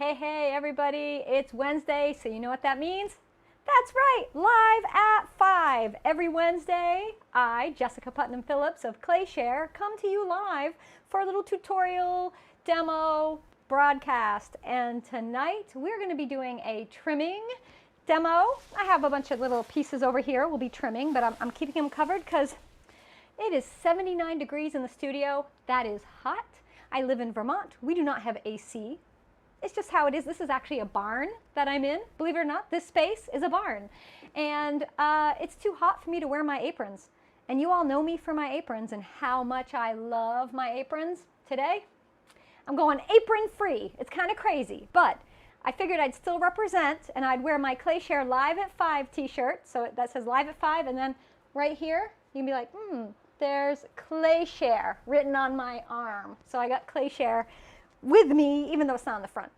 Hey, hey, everybody, it's Wednesday, so you know what that means? That's right, live at 5. Every Wednesday, I, Jessica Putnam-Phillips of ClayShare, come to you live for a little tutorial, demo, broadcast. And tonight, we're going to be doing a trimming demo. I have a bunch of little pieces over here we'll be trimming, but I'm keeping them covered because it is 79 degrees in the studio. That is hot. I live in Vermont. We do not have AC. It's just how it is. This is actually a barn that I'm in. Believe it or not, this space is a barn. And it's too hot for me to wear my aprons. And you all know me for my aprons and how much I love my aprons. Today, I'm going apron free. It's kind of crazy, but I figured I'd still represent and I'd wear my ClayShare Live at 5 t-shirt. So that says Live at 5, and then right here, you can be like, there's ClayShare written on my arm. So I got ClayShare with me, even though it's not on the front.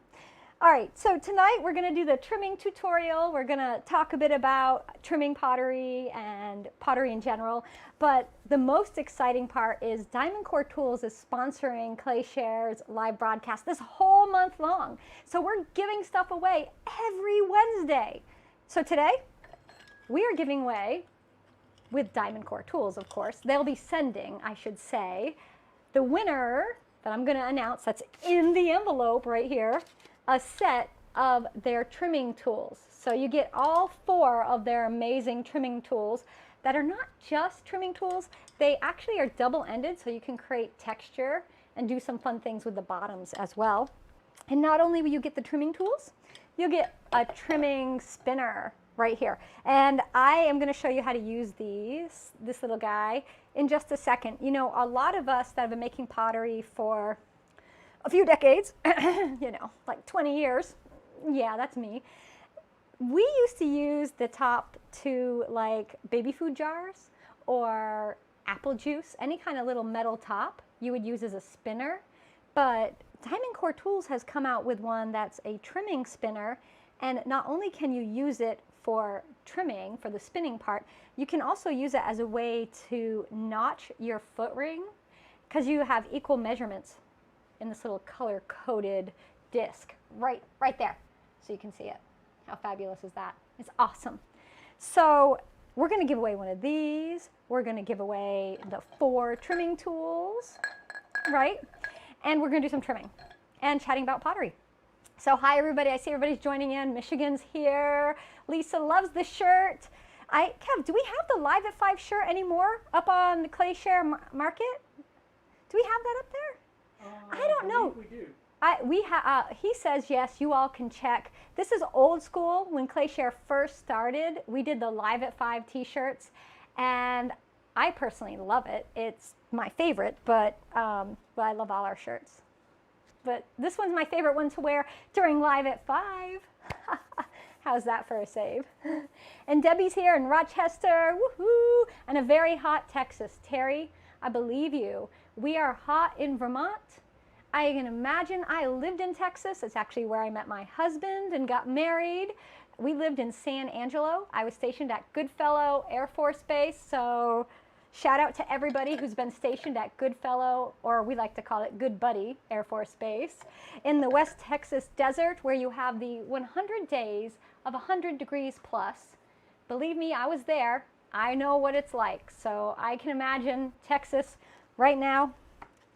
All right, so tonight we're going to do the trimming tutorial. We're going to talk a bit about trimming pottery and pottery in general, but the most exciting part is DiamondCore Tools is sponsoring ClayShare's live broadcast this whole month long. So we're giving stuff away every Wednesday. So today, we are giving away, with DiamondCore Tools, of course, they'll be sending, I should say, the winner that I'm going to announce, that's in the envelope right here, a set of their trimming tools. So you get all 4 of their amazing trimming tools that are not just trimming tools, they actually are double-ended, so you can create texture and do some fun things with the bottoms as well. And not only will you get the trimming tools, you'll get a trimming spinner right here. And I am going to show you how to use this little guy in just a second. You know, a lot of us that have been making pottery for a few decades, you know, like 20 years, yeah, that's me. We used to use the top to like baby food jars or apple juice, any kind of little metal top you would use as a spinner. But DiamondCore Tools has come out with one that's a trimming spinner, and not only can you use it for trimming, for the spinning part, you can also use it as a way to notch your foot ring, because you have equal measurements in this little color-coded disc right there, so you can see it. How fabulous is that? It's awesome. So we're going to give away one of these. We're going to give away the 4 trimming tools, right? And we're going to do some trimming and chatting about pottery. So hi everybody, I see everybody's joining in. Michigan's here. Lisa loves the shirt. Kev, do we have the Live at 5 shirt anymore up on the ClayShare Market? Do we have that up there? I don't know. We do. He says yes, you all can check. This is old school. When ClayShare first started, we did the Live at 5 t-shirts, and I personally love it. It's my favorite, but I love all our shirts. But this one's my favorite one to wear during Live at 5. How's that for a save? And Debbie's here in Rochester, woohoo! And a very hot Texas. Terry, I believe you. We are hot in Vermont. I can imagine. I lived in Texas. It's actually where I met my husband and got married. We lived in San Angelo. I was stationed at Goodfellow Air Force Base, so shout out to everybody who's been stationed at Goodfellow, or we like to call it Good Buddy Air Force Base, in the West Texas desert, where you have the 100 days of 100 degrees plus. Believe me, I was there. I know what it's like. So I can imagine Texas right now.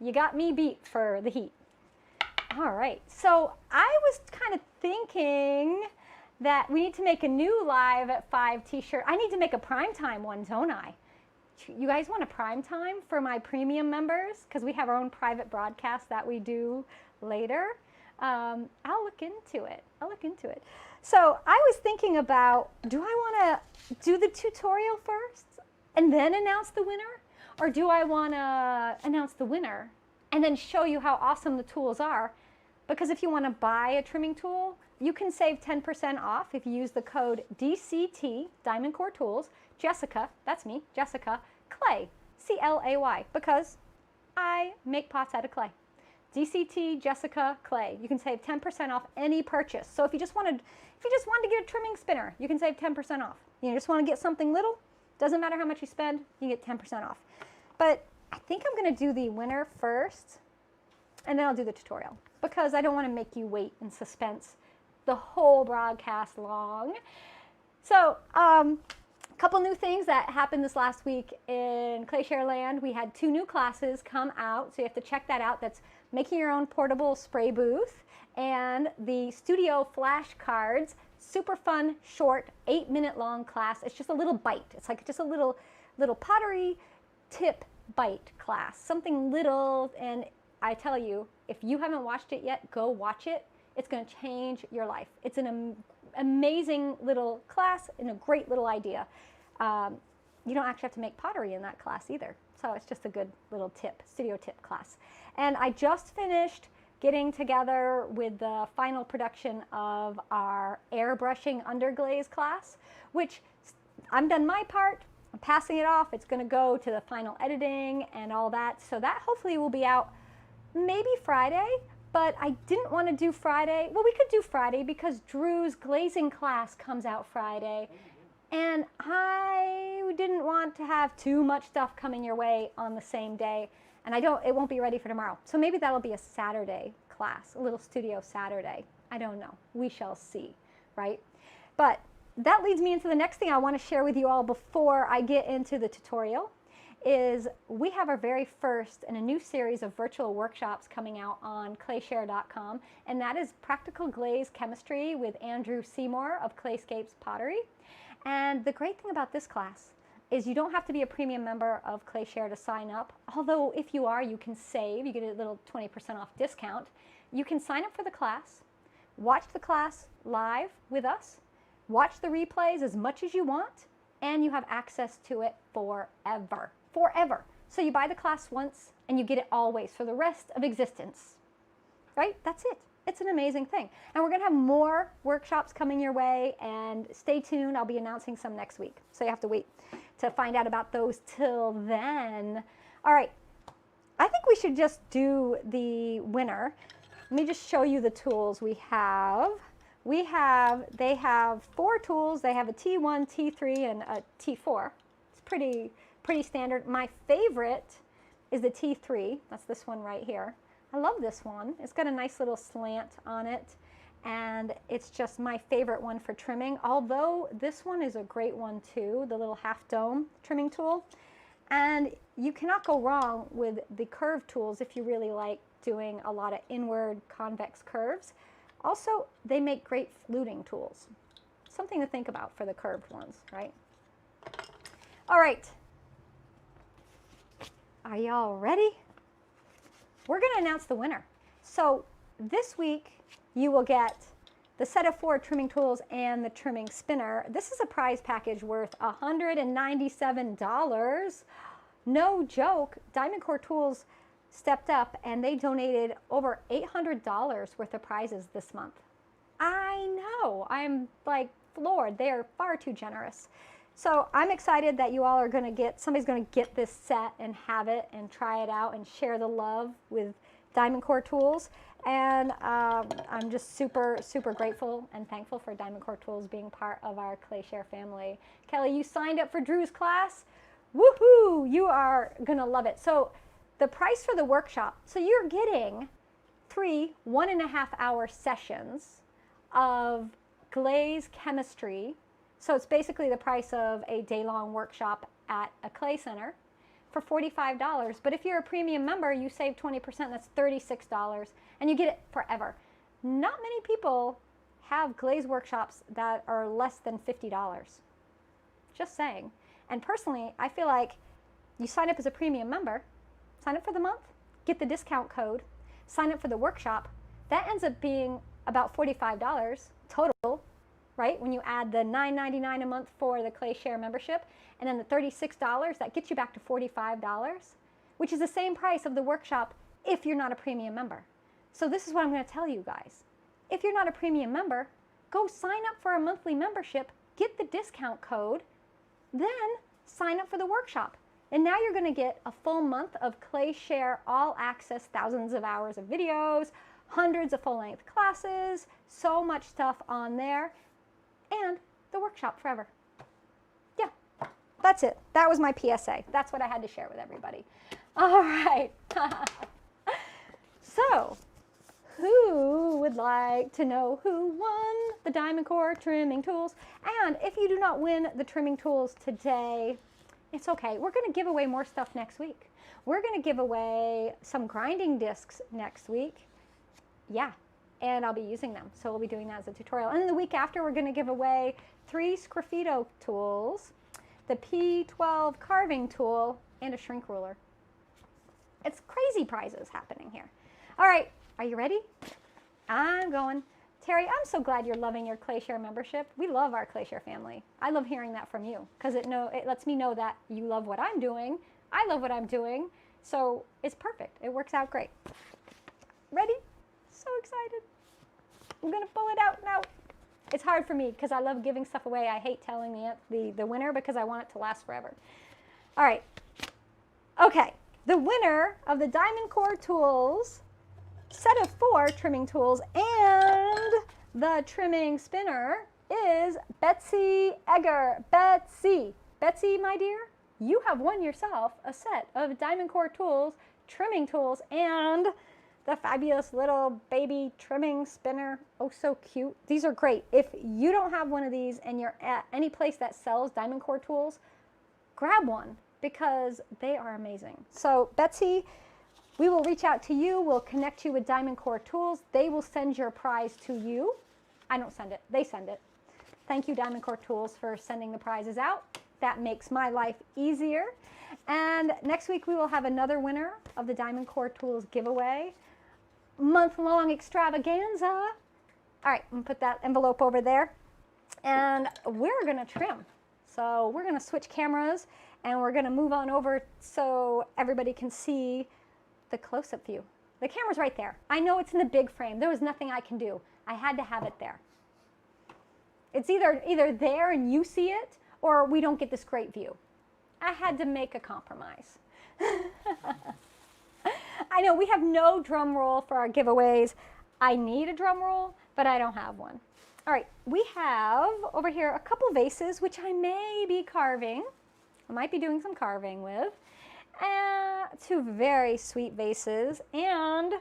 You got me beat for the heat. All right. So I was kind of thinking that we need to make a new Live at 5 t-shirt. I need to make a primetime one, don't I? You guys want a prime time for my premium members? Because we have our own private broadcast that we do later. I'll look into it. So I was thinking about, do I want to do the tutorial first and then announce the winner? Or do I want to announce the winner and then show you how awesome the tools are? Because if you want to buy a trimming tool, you can save 10% off if you use the code DCT, DiamondCore Tools, Jessica, that's me, Jessica, Clay, C-L-A-Y, because I make pots out of clay. DCT, Jessica, Clay. You can save 10% off any purchase. So if you just wanted to get a trimming spinner, you can save 10% off. You just want to get something little, doesn't matter how much you spend, you get 10% off. But I think I'm going to do the winner first. and then I'll do the tutorial because I don't want to make you wait in suspense the whole broadcast long. So, couple new things that happened this last week in Clayshare Land. We had 2 new classes come out, so you have to check that out. That's making your own portable spray booth and the studio flashcards. Super fun, short, 8-minute long class. It's just a little bite. It's like just a little pottery tip bite class. Something little, and I tell you, if you haven't watched it yet, go watch it. It's going to change your life. It's an amazing little class and a great little idea. You don't actually have to make pottery in that class either. So it's just a good little tip, studio tip class. And I just finished getting together with the final production of our airbrushing underglaze class, which I've done my part. I'm passing it off. It's going to go to the final editing and all that. So that hopefully will be out maybe Friday. But I didn't want to do Friday. Well, we could do Friday because Drew's glazing class comes out Friday. And I didn't want to have too much stuff coming your way on the same day. And it won't be ready for tomorrow. So maybe that'll be a Saturday class, a little studio Saturday. I don't know. We shall see, right? But that leads me into the next thing I want to share with you all before I get into the tutorial. Is we have our very first in a new series of virtual workshops coming out on clayshare.com, and that is Practical Glaze Chemistry with Andrew Seymour of Clayscapes Pottery. And the great thing about this class is you don't have to be a premium member of Clayshare to sign up, although if you are, you can save. You get a little 20% off discount. You can sign up for the class, watch the class live with us, watch the replays as much as you want, and you have access to it forever. Forever. So you buy the class once and you get it always for the rest of existence, right? That's it. It's an amazing thing. And we're going to have more workshops coming your way, and stay tuned. I'll be announcing some next week. So you have to wait to find out about those till then. All right. I think we should just do the winner. Let me just show you the tools we have. They have 4 tools. They have a T1, T3, and a T4. It's pretty standard. My favorite is the T3. That's this one right here. I love this one. It's got a nice little slant on it, and it's just my favorite one for trimming, although this one is a great one too, the little half dome trimming tool. And you cannot go wrong with the curve tools if you really like doing a lot of inward convex curves. Also, they make great fluting tools. Something to think about for the curved ones, right? All right. Are y'all ready? We're going to announce the winner. So this week, you will get the set of 4 trimming tools and the trimming spinner. This is a prize package worth $197. No joke. DiamondCore Tools stepped up and they donated over $800 worth of prizes this month. I know. I'm like floored. They are far too generous. So I'm excited that you all are going to get, somebody's going to get this set and have it and try it out and share the love with DiamondCore Tools. And I'm just super, super grateful and thankful for DiamondCore Tools being part of our Clayshare family. Kelly, you signed up for Drew's class. Woohoo! You are going to love it. So the price for the workshop, so you're getting 3 1.5-hour sessions of glaze chemistry. So it's basically the price of a day-long workshop at a clay center for $45. But if you're a premium member, you save 20%, that's $36, and you get it forever. Not many people have glaze workshops that are less than $50. Just saying. And personally, I feel like you sign up as a premium member, sign up for the month, get the discount code, sign up for the workshop, that ends up being about $45 total, right? When you add the $9.99 a month for the Clayshare membership, and then the $36, that gets you back to $45, which is the same price of the workshop if you're not a premium member. So this is what I'm going to tell you guys. If you're not a premium member, go sign up for a monthly membership, get the discount code, then sign up for the workshop. And now you're going to get a full month of Clayshare all access, thousands of hours of videos, hundreds of full-length classes, so much stuff on there, and the workshop forever. Yeah, that's it. That was my PSA. That's what I had to share with everybody. All right. So, who would like to know who won the DiamondCore trimming tools? And if you do not win the trimming tools today, it's okay. We're going to give away more stuff next week. We're going to give away some grinding discs next week. Yeah, and I'll be using them. So we'll be doing that as a tutorial. And then the week after, we're going to give away 3 Sgraffito tools, the P12 carving tool, and a shrink ruler. It's crazy prizes happening here. All right, are you ready? I'm going. Terry, I'm so glad you're loving your ClayShare membership. We love our ClayShare family. I love hearing that from you because it lets me know that you love what I'm doing. I love what I'm doing. So it's perfect. It works out great. Ready? So excited. I'm going to pull it out now. It's hard for me because I love giving stuff away. I hate telling the winner because I want it to last forever. All right. Okay. The winner of the DiamondCore Tools set of 4 trimming tools and the trimming spinner is Betsy Egger. Betsy, my dear, you have won yourself a set of DiamondCore Tools, trimming tools, and the fabulous little baby trimming spinner. Oh, so cute. These are great. If you don't have one of these and you're at any place that sells DiamondCore Tools, grab one because they are amazing. So Betsy, we will reach out to you. We'll connect you with DiamondCore Tools. They will send your prize to you. I don't send it. They send it. Thank you, DiamondCore Tools, for sending the prizes out. That makes my life easier. And next week, we will have another winner of the DiamondCore Tools giveaway. Month-long extravaganza. All right, I'm going to put that envelope over there. And we're going to trim. So we're going to switch cameras, and we're going to move on over so everybody can see the close-up view. The camera's right there. I know it's in the big frame. There was nothing I can do. I had to have it there. It's either there and you see it, or we don't get this great view. I had to make a compromise. I know we have no drum roll for our giveaways. I need a drum roll, but I don't have one. All right, we have over here a couple vases, which I may be carving. I might be doing some carving with. 2 very sweet vases, and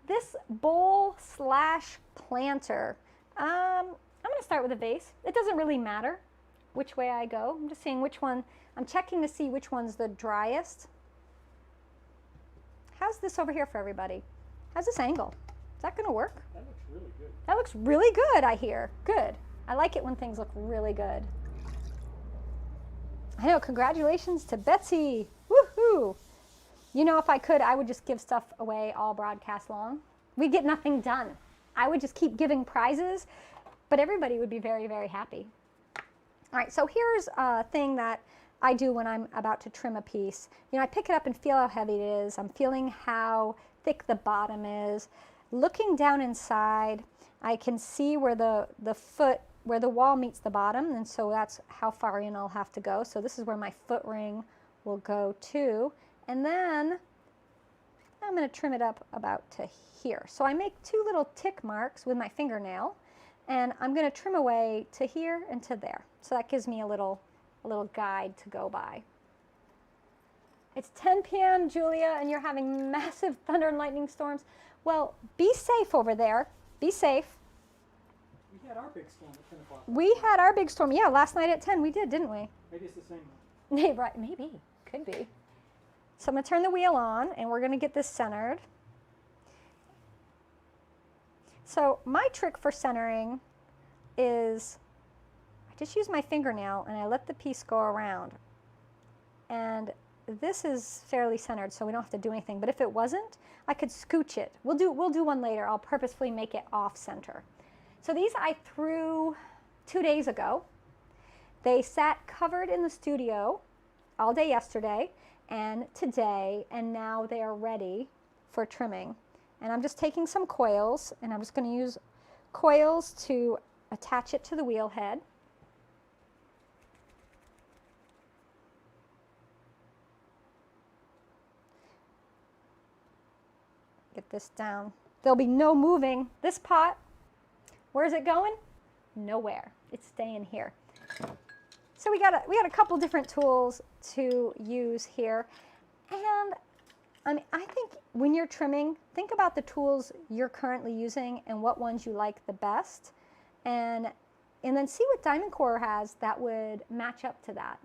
this bowl/planter. I'm going to start with a vase. It doesn't really matter which way I go. I'm just seeing which one. I'm checking to see which one's the driest. How's this over here for everybody? How's this angle? Is that going to work? That looks really good. That looks really good, I hear. Good. I like it when things look really good. I know, congratulations to Betsy. Woohoo! You know, if I could, I would just give stuff away all broadcast long. We'd get nothing done. I would just keep giving prizes, but everybody would be very, very happy. All right, so here's a thing that I do when I'm about to trim a piece. You know, I pick it up and feel how heavy it is. I'm feeling how thick the bottom is. Looking down inside, I can see where the wall meets the bottom, and so that's how far in I'll have to go. So this is where my foot ring will go to. And then I'm going to trim it up about to here. So I make 2 little tick marks with my fingernail, and I'm going to trim away to here and to there. So that gives me a little guide to go by. It's 10 p.m., Julia, and you're having massive thunder and lightning storms. Well, be safe over there. Be safe. We had our big storm at 10 o'clock. We had our big storm. Yeah, last night at 10 we did, didn't we? Maybe it's the same one. Right, maybe. Could be. So I'm going to turn the wheel on, and we're going to get this centered. So my trick for centering is I just use my fingernail, and I let the piece go around. And this is fairly centered, so we don't have to do anything. But if it wasn't, I could scooch it. We'll do one later. I'll purposefully make it off center. So these I threw 2 days ago. They sat covered in the studio all day yesterday and today, and now they are ready for trimming. And I'm just taking some coils, and I'm just going to use coils to attach it to the wheel head. Get this down. There'll be no moving this pot. Where's it going? Nowhere. It's staying here. So we got a couple different tools to use here, and I mean, I think when you're trimming, think about the tools you're currently using and what ones you like the best, and then see what DiamondCore has that would match up to that.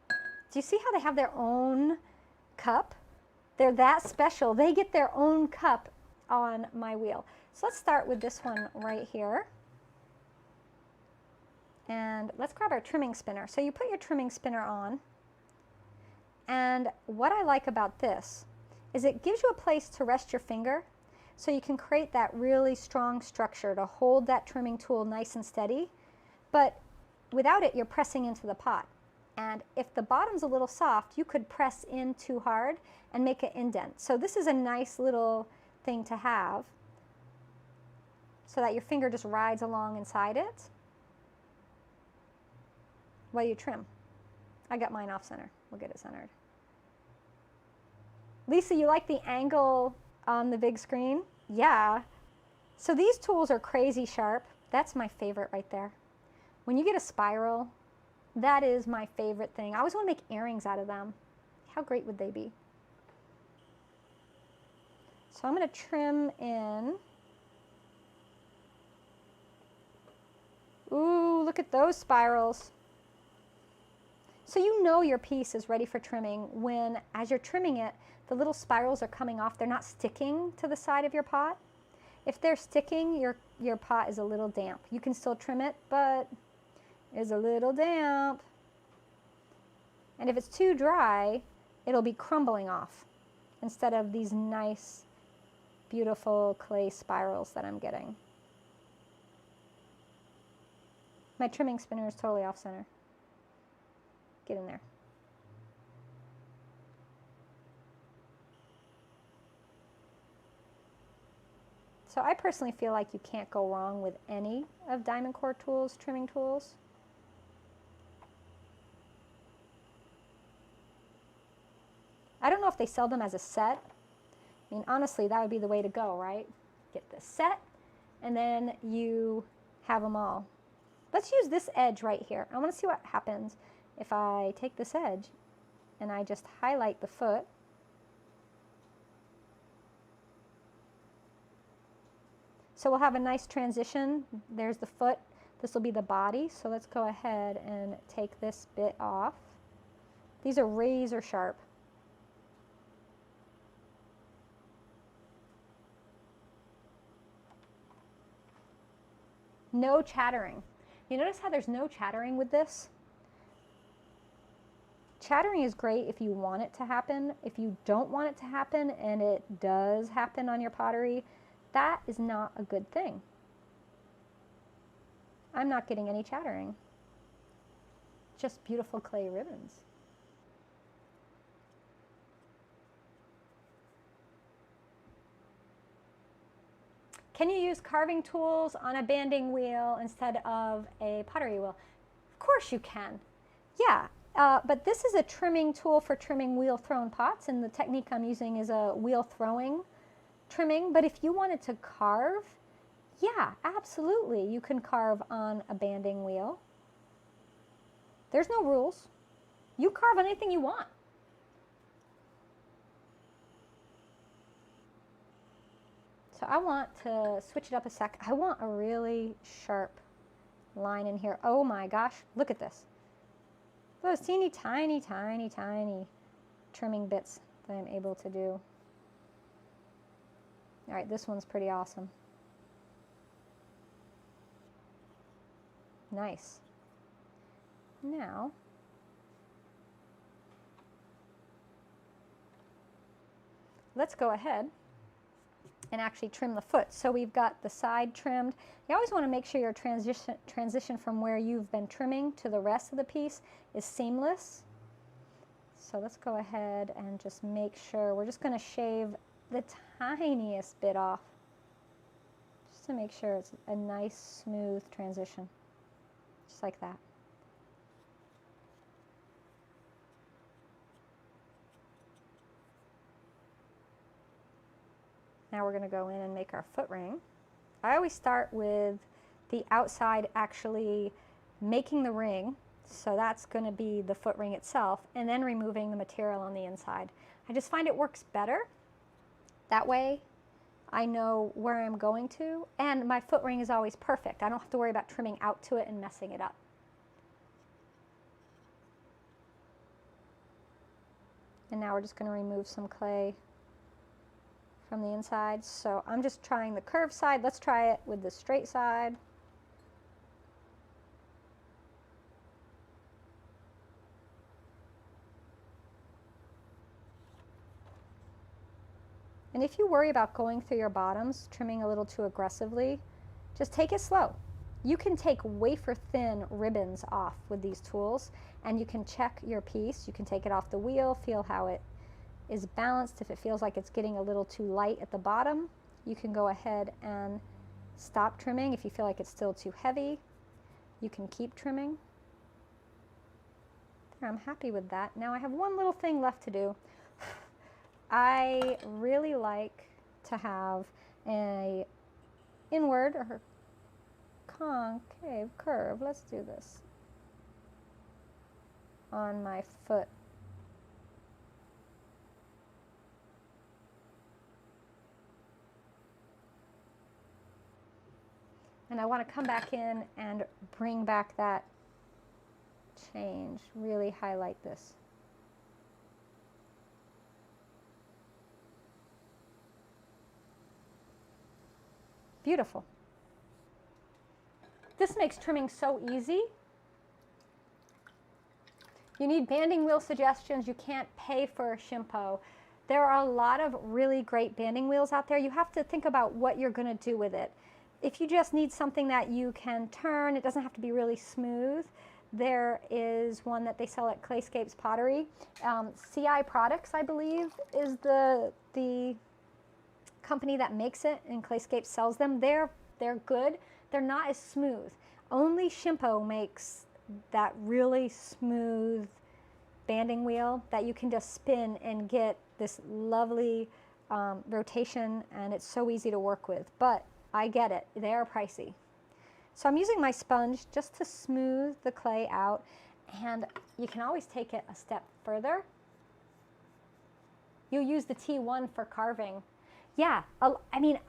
Do you see how they have their own cup? They're that special. They get their own cup on my wheel. So let's start with this one right here. And let's grab our trimming spinner. So you put your trimming spinner on. And what I like about this is it gives you a place to rest your finger so you can create that really strong structure to hold that trimming tool nice and steady. But without it, you're pressing into the pot. And if the bottom's a little soft, you could press in too hard and make an indent. So this is a nice little thing to have so that your finger just rides along inside it while you trim. I got mine off center. We'll get it centered. Lisa, you like the angle on the big screen? Yeah. So these tools are crazy sharp. That's my favorite right there. When you get a spiral, that is my favorite thing. I always want to make earrings out of them. How great would they be? So I'm going to trim in. Ooh, look at those spirals. So you know your piece is ready for trimming when, as you're trimming it, the little spirals are coming off. They're not sticking to the side of your pot. If they're sticking, your pot is a little damp. You can still trim it, but it's a little damp. And if it's too dry, it'll be crumbling off instead of these nice, beautiful clay spirals that I'm getting. My trimming spinner is totally off center. Get in there. So I personally feel like you can't go wrong with any of DiamondCore Tools trimming tools. I don't know if they sell them as a set. I mean, honestly, that would be the way to go, right? Get the set, and then you have them all. Let's use this edge right here. I want to see what happens if I take this edge and I just highlight the foot. So we'll have a nice transition. There's the foot. This will be the body. So let's go ahead and take this bit off. These are razor sharp. No chattering. You notice how there's no chattering with this? Chattering is great if you want it to happen. If you don't want it to happen and it does happen on your pottery, that is not a good thing. I'm not getting any chattering. Just beautiful clay ribbons. Can you use carving tools on a banding wheel instead of a pottery wheel? Of course you can. Yeah, but this is a trimming tool for trimming wheel thrown pots, and the technique I'm using is a wheel throwing trimming. But if you wanted to carve, yeah, absolutely, you can carve on a banding wheel. There's no rules. You carve on anything you want. So I want to switch it up a sec. I want a really sharp line in here. Oh my gosh, look at this. Those teeny tiny, tiny, tiny trimming bits that I'm able to do. All right, this one's pretty awesome. Nice. Now, let's go ahead and actually trim the foot. So we've got the side trimmed. You always want to make sure your transition from where you've been trimming to the rest of the piece is seamless. So let's go ahead and just make sure. We're just going to shave the tiniest bit off just to make sure it's a nice smooth transition, just like that. Now we're going to go in and make our foot ring. I always start with the outside actually making the ring. So that's going to be the foot ring itself, and then removing the material on the inside. I just find it works better. That way I know where I'm going to, and my foot ring is always perfect. I don't have to worry about trimming out to it and messing it up. And now we're just going to remove some clay from the inside. So I'm just trying the curved side. Let's try it with the straight side. And if you worry about going through your bottoms, trimming a little too aggressively, just take it slow. You can take wafer thin ribbons off with these tools, and you can check your piece. You can take it off the wheel, feel how it is balanced. If it feels like it's getting a little too light at the bottom, you can go ahead and stop trimming. If you feel like it's still too heavy, you can keep trimming. There, I'm happy with that. Now I have one little thing left to do. I really like to have a inward or concave curve. Let's do this on my foot. And I want to come back in and bring back that change, really highlight this. Beautiful. This makes trimming so easy. You need banding wheel suggestions. You can't pay for a Shimpo. There are a lot of really great banding wheels out there. You have to think about what you're going to do with it. If you just need something that you can turn, it doesn't have to be really smooth. There is one that they sell at Clayscapes Pottery. CI Products, I believe, is the company that makes it, and Clayscapes sells them. They're good. They're not as smooth. Only Shimpo makes that really smooth banding wheel that you can just spin and get this lovely rotation, and it's so easy to work with. But I get it. They are pricey. So I'm using my sponge just to smooth the clay out, and you can always take it a step further. You'll use the T1 for carving. Yeah, I mean,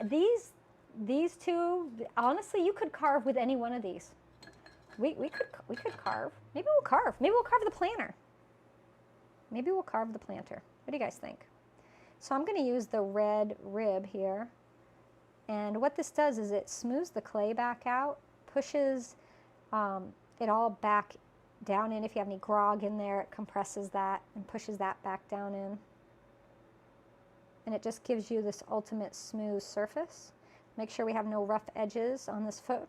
these two, honestly, you could carve with any one of these. We could carve. Maybe we'll carve. Maybe we'll carve the planter. Maybe we'll carve the planter. What do you guys think? So I'm going to use the red rib here. And what this does is it smooths the clay back out, pushes it all back down in. If you have any grog in there, it compresses that and pushes that back down in. And it just gives you this ultimate smooth surface. Make sure we have no rough edges on this foot.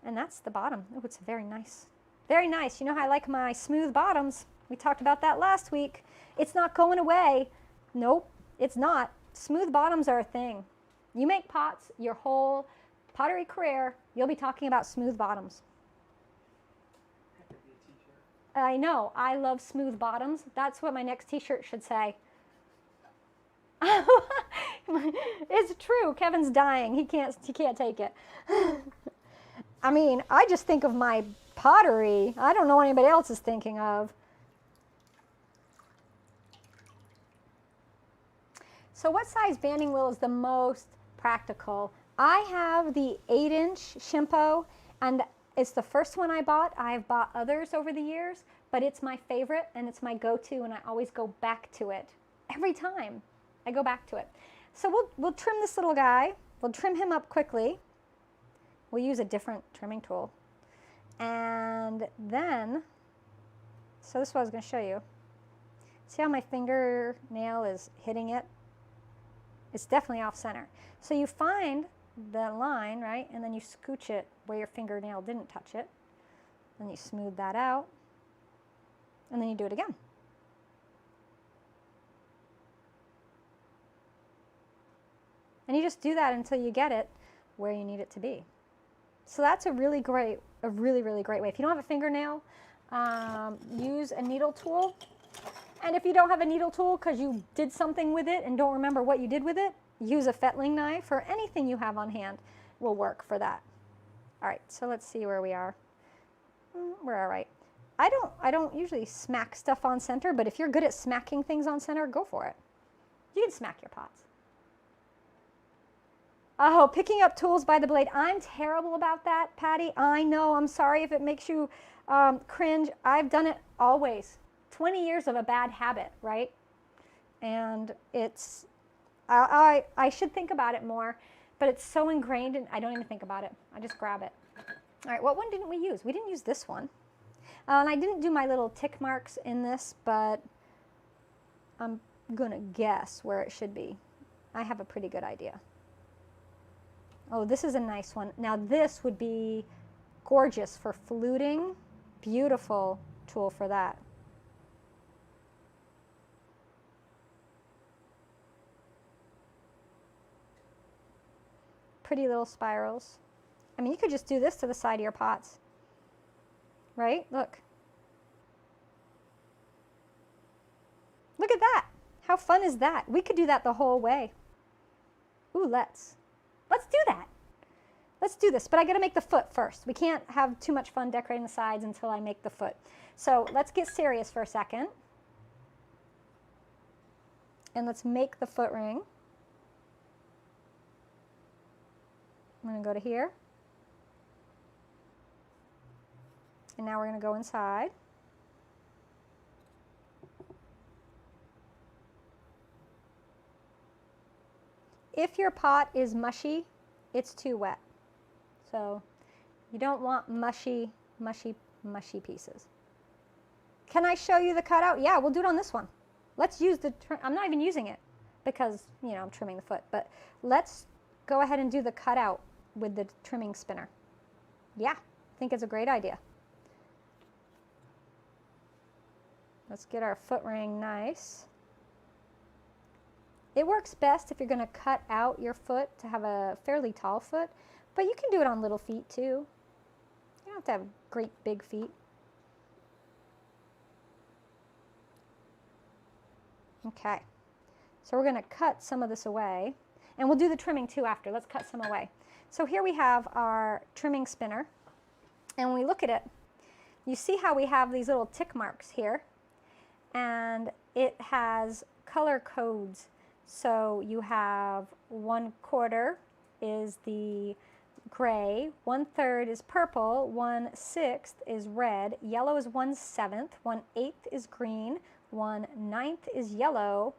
And that's the bottom. Oh, it's very nice. Very nice. You know how I like my smooth bottoms? We talked about that last week. It's not going away. Nope, it's not. Smooth bottoms are a thing. You make pots your whole pottery career, you'll be talking about smooth bottoms. That could be a t-shirt. I know. I love smooth bottoms. That's what my next t-shirt should say. It's true. Kevin's dying. He can't take it. I mean, I just think of my pottery. I don't know what anybody else is thinking of. So what size banding wheel is the most practical? I have the 8-inch Shimpo, and it's the first one I bought. I've bought others over the years, but it's my favorite and it's my go-to, and I always go back to it. Every time I go back to it. So we'll trim this little guy. We'll trim him up quickly. We'll use a different trimming tool. And then, so this is what I was going to show you. See how my fingernail is hitting it? It's definitely off center. So you find the line, right? And then you scooch it where your fingernail didn't touch it. Then you smooth that out. And then you do it again. And you just do that until you get it where you need it to be. So that's a really great, really great way. If you don't have a fingernail, use a needle tool. And if you don't have a needle tool because you did something with it and don't remember what you did with it, use a fettling knife, or anything you have on hand will work for that. All right, so let's see where we are. we're all right. I don't usually smack stuff on center, but if you're good at smacking things on center, go for it. You can smack your pots. Oh, picking up tools by the blade. I'm terrible about that, Patty. I know. I'm sorry if it makes you cringe. I've done it always. 20 years of a bad habit, right? And it's, I should think about it more, but it's so ingrained and I don't even think about it. I just grab it. All right, what one didn't we use? We didn't use this one. And I didn't do my little tick marks in this, but I'm gonna guess where it should be. I have a pretty good idea. Oh, this is a nice one. Now this would be gorgeous for fluting. Beautiful tool for that. Pretty little spirals. I mean, you could just do this to the side of your pots. Right? Look. Look at that. How fun is that? We could do that the whole way. Ooh, let's do that. Let's do this, but I gotta make the foot first. We can't have too much fun decorating the sides until I make the foot. So let's get serious for a second. And let's make the foot ring. I'm gonna go to here. And now we're going to go inside. If your pot is mushy, it's too wet. So you don't want mushy, mushy, mushy pieces. Can I show you the cutout? Yeah, we'll do it on this one. Let's use the, I'm not even using it because, you know, I'm trimming the foot, but let's go ahead and do the cutout with the trimming spinner. Yeah, I think it's a great idea. Let's get our foot ring nice. It works best if you're going to cut out your foot to have a fairly tall foot, but you can do it on little feet too. You don't have to have great big feet. Okay, so we're going to cut some of this away, and we'll do the trimming too after. Let's cut some away. So here we have our trimming spinner, and when we look at it, you see how we have these little tick marks here. And it has color codes. So you have 1/4 is the gray, 1/3 is purple, 1/6 is red, yellow is 1/7, 1/8 is green, 1/9 is yellow,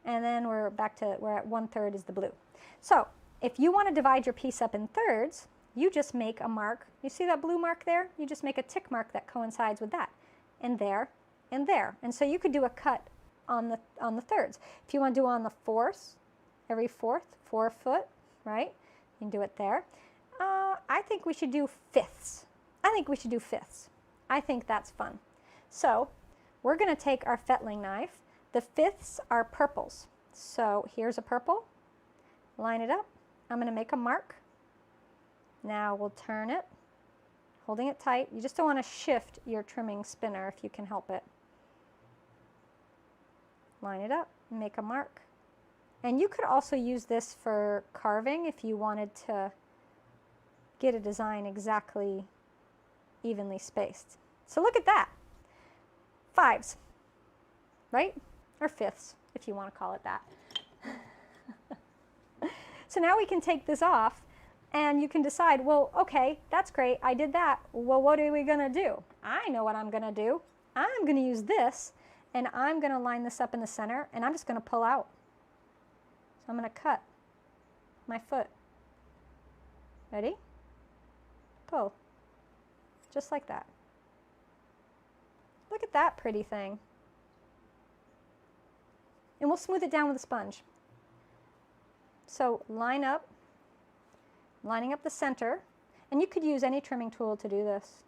and then we're at 1/3 is the blue. So if you want to divide your piece up in thirds, you just make a mark. You see that blue mark there? You just make a tick mark that coincides with that. And there. And there. And so you could do a cut on the thirds. If you want to do on the fourths, every fourth, 4 foot, right? You can do it there. I think we should do fifths. I think that's fun. So we're going to take our fettling knife. The fifths are purples. So here's a purple. Line it up. I'm going to make a mark. Now we'll turn it, holding it tight. You just don't want to shift your trimming spinner if you can help it. Line it up, make a mark. And you could also use this for carving if you wanted to get a design exactly evenly spaced. So look at that. 5s, right? Or 5ths, if you want to call it that. So now we can take this off and you can decide, well, okay, that's great, I did that. Well, what are we gonna do? I know what I'm gonna do. I'm gonna use this and I'm going to line this up in the center, and I'm just going to pull out. So I'm going to cut my foot. Ready? Pull. Just like that. Look at that pretty thing. And we'll smooth it down with a sponge. So line up, lining up the center, and you could use any trimming tool to do this.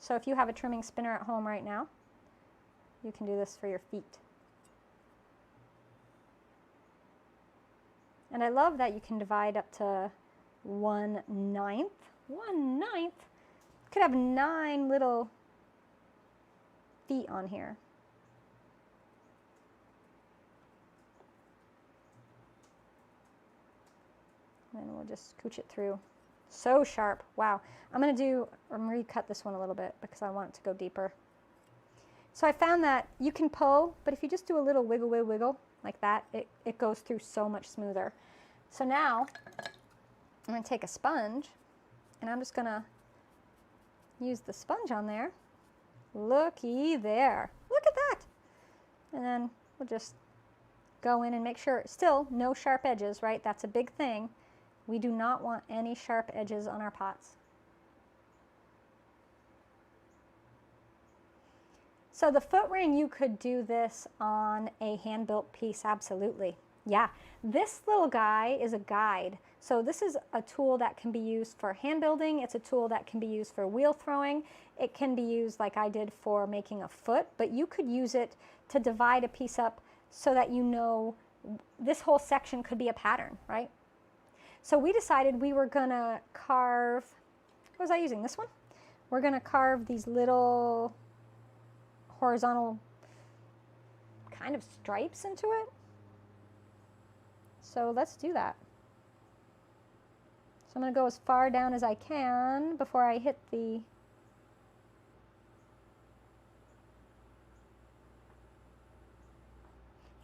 So if you have a trimming spinner at home right now, you can do this for your feet. And I love that you can divide up to 1/9. 1/9? Could have 9 little feet on here. And then we'll just scooch it through. So sharp. Wow. I'm going to recut this one a little bit because I want it to go deeper. So I found that you can pull, but if you just do a little wiggle, wiggle, wiggle like that, it goes through so much smoother. So now I'm going to take a sponge and I'm just going to use the sponge on there. Looky there. Look at that. And then we'll just go in and make sure, still no sharp edges, right? That's a big thing. We do not want any sharp edges on our pots. So the foot ring, you could do this on a hand-built piece, absolutely. Yeah, this little guy is a guide. So this is a tool that can be used for hand building. It's a tool that can be used for wheel throwing. It can be used like I did for making a foot, but you could use it to divide a piece up so that you know this whole section could be a pattern, right? So we decided we were gonna carve, what was I using, this one? We're gonna carve these little horizontal kind of stripes into it. So let's do that. So I'm going to go as far down as I can before I hit the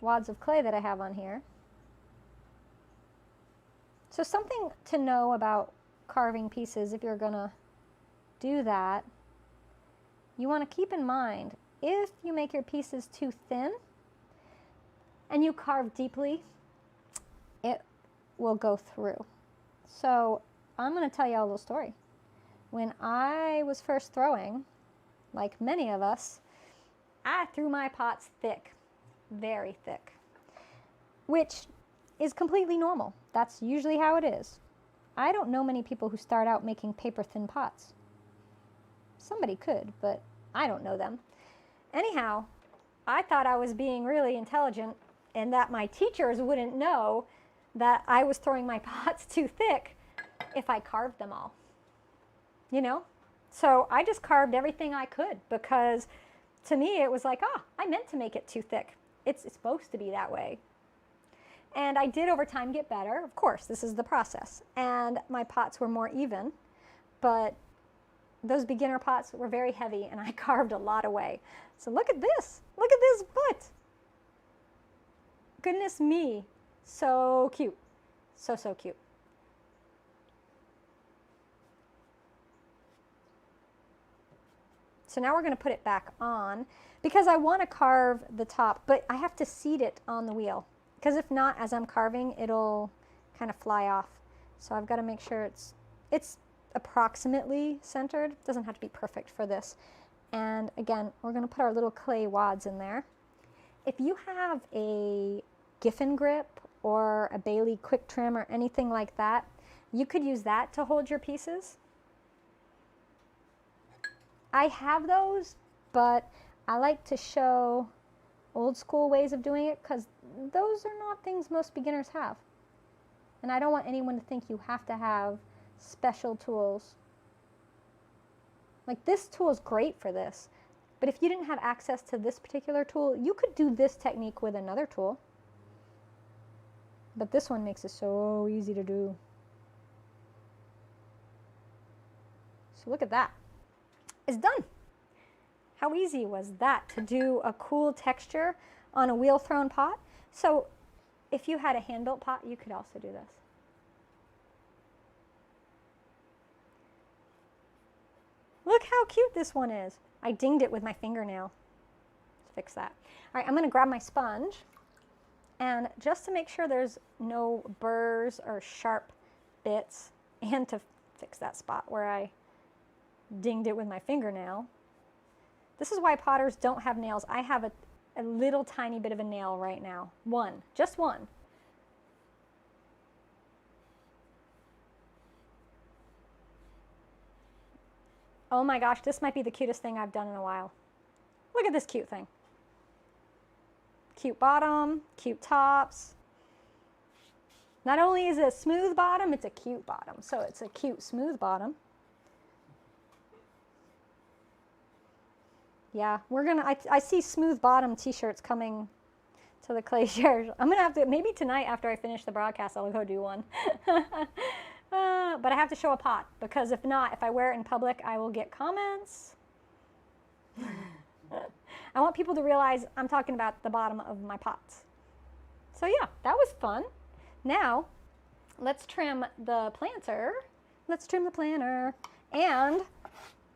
wads of clay that I have on here. So something to know about carving pieces, if you're going to do that, you want to keep in mind, if you make your pieces too thin and you carve deeply, it will go through. So I'm going to tell you a little story. When I was first throwing, like many of us, I threw my pots thick, very thick, which is completely normal. That's usually how it is. I don't know many people who start out making paper thin pots. Somebody could, but I don't know them. Anyhow, I thought I was being really intelligent and that my teachers wouldn't know that I was throwing my pots too thick if I carved them all, you know? So I just carved everything I could because to me it was like, I meant to make it too thick. It's supposed to be that way. And I did over time get better. Of course, this is the process. And my pots were more even, but those beginner pots were very heavy and I carved a lot away. So look at this. Look at this foot. Goodness me. So cute. So, so cute. So now we're going to put it back on because I want to carve the top, but I have to seat it on the wheel because if not, as I'm carving, it'll kind of fly off. So I've got to make sure it's approximately centered. It doesn't have to be perfect for this. And again, we're going to put our little clay wads in there. If you have a Giffen grip or a Bailey quick trim or anything like that, you could use that to hold your pieces. I have those, but I like to show old school ways of doing it because those are not things most beginners have. And I don't want anyone to think you have to have special tools. Like this tool is great for this, but if you didn't have access to this particular tool, you could do this technique with another tool. But this one makes it so easy to do. So look at that. It's done. How easy was that to do a cool texture on a wheel thrown pot? So if you had a hand-built pot, you could also do this. Look how cute this one is. I dinged it with my fingernail. Let's fix that. All right, I'm going to grab my sponge. And just to make sure there's no burrs or sharp bits, and to fix that spot where I dinged it with my fingernail. This is why potters don't have nails. I have a little tiny bit of a nail right now. One, just one. Oh my gosh, this might be the cutest thing I've done in a while. Look at this cute thing. Cute bottom, cute tops. Not only is it a smooth bottom, it's a cute bottom. So it's a cute smooth bottom. Yeah, we're gonna, I see smooth bottom t-shirts coming to the clay shares. I'm gonna have to, maybe tonight after I finish the broadcast, I'll go do one. But I have to show a pot, because if not, if I wear it in public, I will get comments. I want people to realize I'm talking about the bottom of my pots. So yeah, that was fun. Now, let's trim the planter. Let's trim the planter. And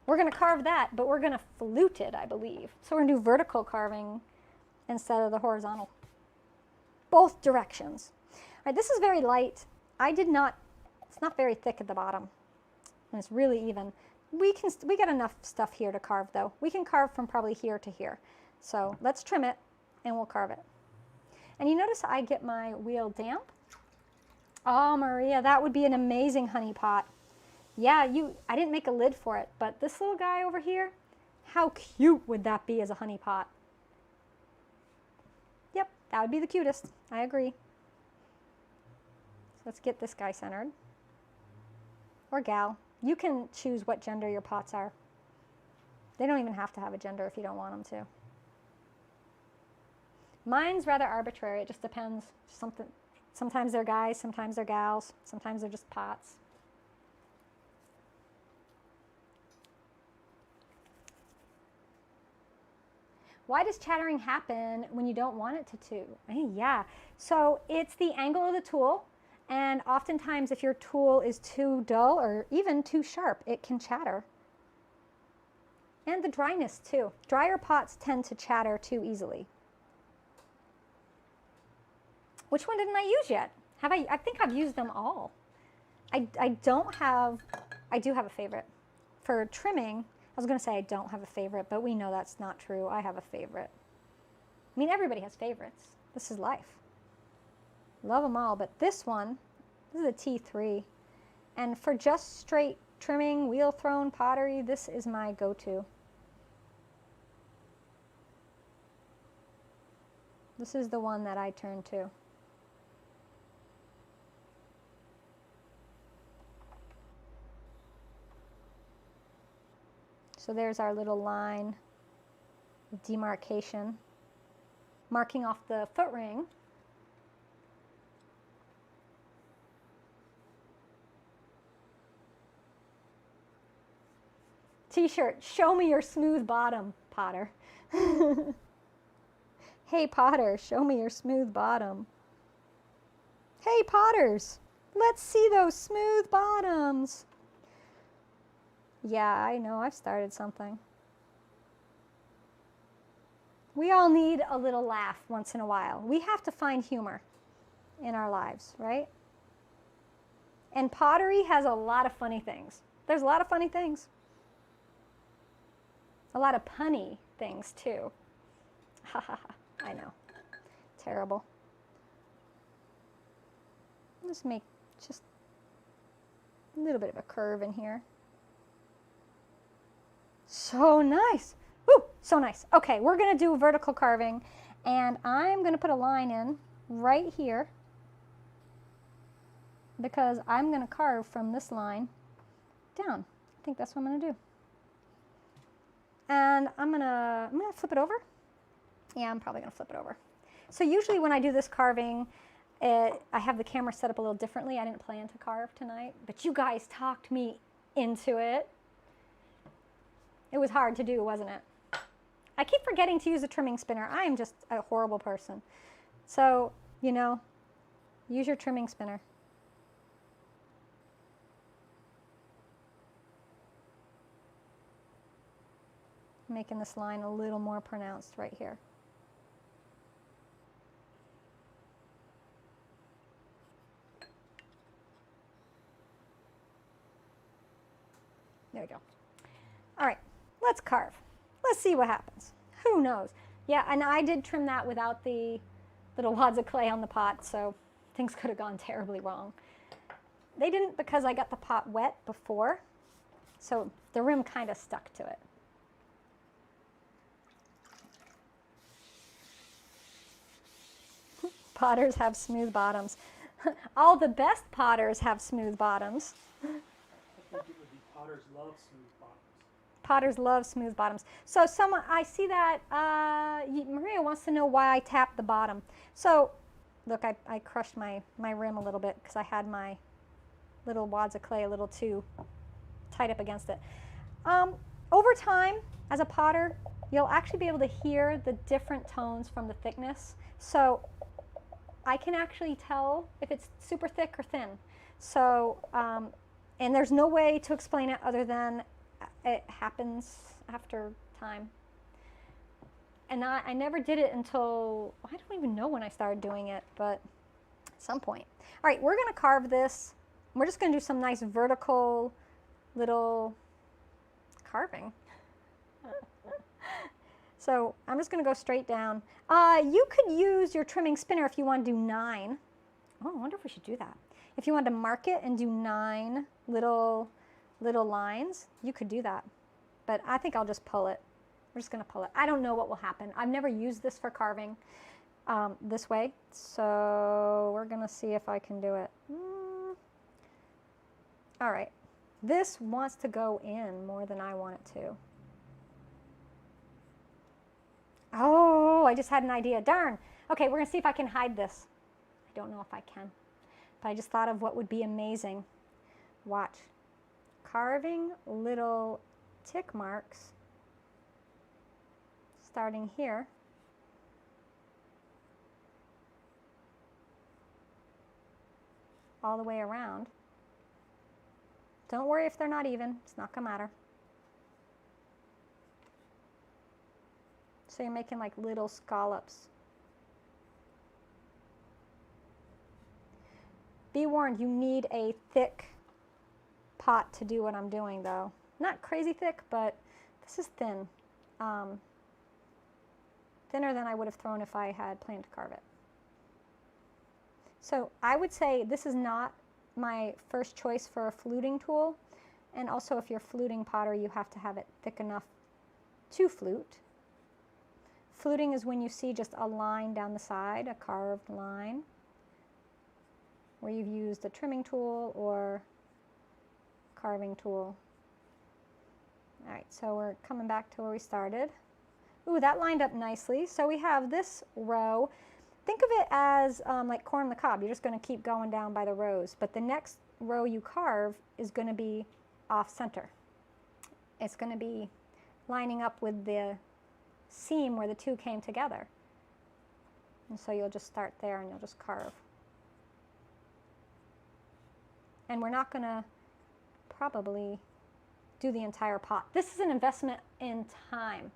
we're going to carve that, but we're going to flute it, I believe. So we're going to do vertical carving instead of the horizontal. Both directions. All right, this is very light. It's not very thick at the bottom. And it's really even. We got enough stuff here to carve, though. We can carve from probably here to here. So let's trim it, and we'll carve it. And you notice I get my wheel damp? Oh, Maria, that would be an amazing honey pot. Yeah, I didn't make a lid for it, but this little guy over here, how cute would that be as a honey pot? Yep, that would be the cutest. I agree. So let's get this guy centered. Or gal. You can choose what gender your pots are. They don't even have to have a gender if you don't want them to. Mine's rather arbitrary. It just depends. Sometimes they're guys, sometimes they're gals, sometimes they're just pots. Why does chattering happen when you don't want it to? Yeah, so it's the angle of the tool, and oftentimes if your tool is too dull or even too sharp, it can chatter. And the dryness too. Drier pots tend to chatter too easily. Which one didn't I use yet? I think I've used them all. I do have a favorite. For trimming, I was going to say I don't have a favorite, but we know that's not true. I have a favorite. I mean, everybody has favorites. This is life. Love them all, but this one, this is a T3. And for just straight trimming, wheel thrown pottery, this is my go-to. This is the one that I turn to. So there's our little line of demarcation, marking off the foot ring. T-shirt, show me your smooth bottom, Potter. Hey Potter, show me your smooth bottom. Hey Potters, let's see those smooth bottoms. Yeah, I know, I've started something. We all need a little laugh once in a while. We have to find humor in our lives, right? And pottery has a lot of funny things. There's a lot of funny things. A lot of punny things too. Ha ha ha, I know. Terrible. Let's make just a little bit of a curve in here. So nice. Woo, so nice. Okay, we're going to do vertical carving, and I'm going to put a line in right here because I'm going to carve from this line down. I think that's what I'm going to do. And I'm going to flip it over. Yeah, I'm probably going to flip it over. So usually when I do this carving, I have the camera set up a little differently. I didn't plan to carve tonight, but you guys talked me into it. It was hard to do, wasn't it? I keep forgetting to use a trimming spinner. I am just a horrible person. So, you know, use your trimming spinner. Making this line a little more pronounced right here. There we go. All right, let's carve. Let's see what happens. Who knows? Yeah, and I did trim that without the little wads of clay on the pot, so things could have gone terribly wrong. They didn't because I got the pot wet before, so the rim kind of stuck to it. Potters have smooth bottoms. All the best potters have smooth bottoms. I think it would be potters love smooth bottoms. Potters love smooth bottoms. So I see that Maria wants to know why I tapped the bottom. So look, I crushed my rim a little bit because I had my little wads of clay a little too tight up against it. Over time, as a potter, you'll actually be able to hear the different tones from the thickness. So I can actually tell if it's super thick or thin. So, and there's no way to explain it other than it happens after time. And I never did it until, I don't even know when I started doing it, but at some point. All right, we're going to carve this. We're just going to do some nice vertical little carving. So I'm just going to go straight down. You could use your trimming spinner if you want to do 9. Oh, I wonder if we should do that. If you want to mark it and do 9 little lines, you could do that. But I think I'll just pull it. We're just going to pull it. I don't know what will happen. I've never used this for carving this way. So we're going to see if I can do it. All right. This wants to go in more than I want it to. Oh, I just had an idea. Darn. Okay, we're going to see if I can hide this. I don't know if I can. But I just thought of what would be amazing. Watch. Carving little tick marks starting here. All the way around. Don't worry if they're not even. It's not going to matter. So you're making like little scallops. Be warned, you need a thick pot to do what I'm doing though. Not crazy thick, but this is thin. Thinner than I would have thrown if I had planned to carve it. So I would say this is not my first choice for a fluting tool. And also if you're fluting pottery, you have to have it thick enough to flute. Fluting is when you see just a line down the side, a carved line, where you've used a trimming tool or carving tool. All right, so we're coming back to where we started. Ooh, that lined up nicely. So we have this row. Think of it as like corn on the cob. You're just going to keep going down by the rows. But the next row you carve is going to be off center. It's going to be lining up with the seam where the two came together. And so you'll just start there and you'll just carve. And we're not going to probably do the entire pot. This is an investment in time,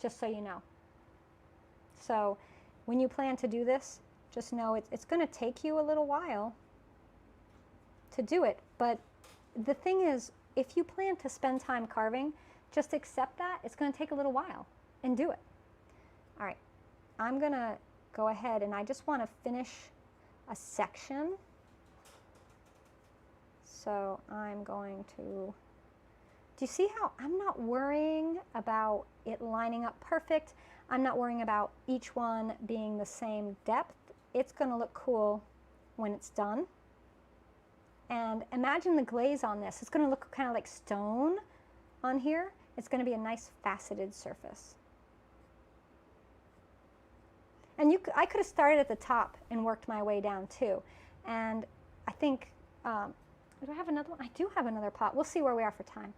just so you know. So when you plan to do this, just know it's going to take you a little while to do it. But the thing is, if you plan to spend time carving, just accept that it's going to take a little while and do it. All right, I'm going to go ahead and I just want to finish a section. So I'm going to, do you see how I'm not worrying about it lining up perfect? I'm not worrying about each one being the same depth. It's going to look cool when it's done. And imagine the glaze on this. It's going to look kind of like stone on here. It's going to be a nice faceted surface. And I could have started at the top and worked my way down too. And I think, do I have another one? I do have another pot. We'll see where we are for time.